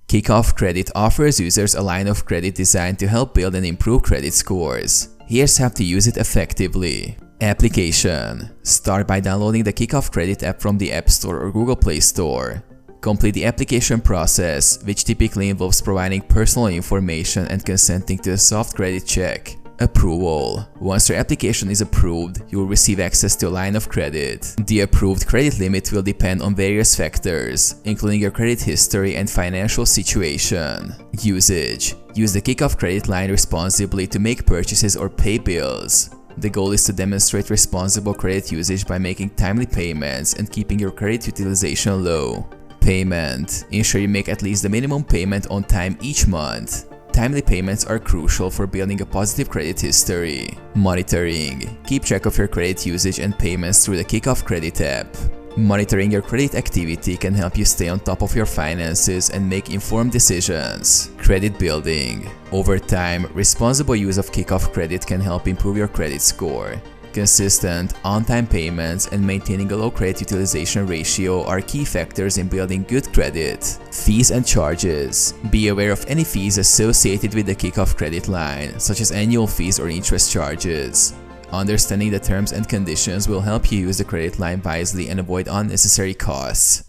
Kikoff Credit offers users a line of credit designed to help build and improve credit scores. Here's how to use it effectively. Application. Start by downloading the Kikoff Credit app from the App Store or Google Play Store. Complete the application process, which typically involves providing personal information and consenting to a soft credit check. Approval. Once your application is approved, you will receive access to a line of credit. The approved credit limit will depend on various factors, including your credit history and financial situation. Usage. Use the Kikoff credit line responsibly to make purchases or pay bills. The goal is to demonstrate responsible credit usage by making timely payments and keeping your credit utilization low. Payment. Ensure you make at least the minimum payment on time each month. Timely payments are crucial for building a positive credit history. Monitoring. Keep track of your credit usage and payments through the Kikoff Credit app. Monitoring your credit activity can help you stay on top of your finances and make informed decisions. Credit building. Over time, responsible use of Kikoff Credit can help improve your credit score. Consistent, on-time payments and maintaining a low credit utilization ratio are key factors in building good credit. Fees and charges. Be aware of any fees associated with the Kikoff credit line, such as annual fees or interest charges. Understanding the terms and conditions will help you use the credit line wisely and avoid unnecessary costs.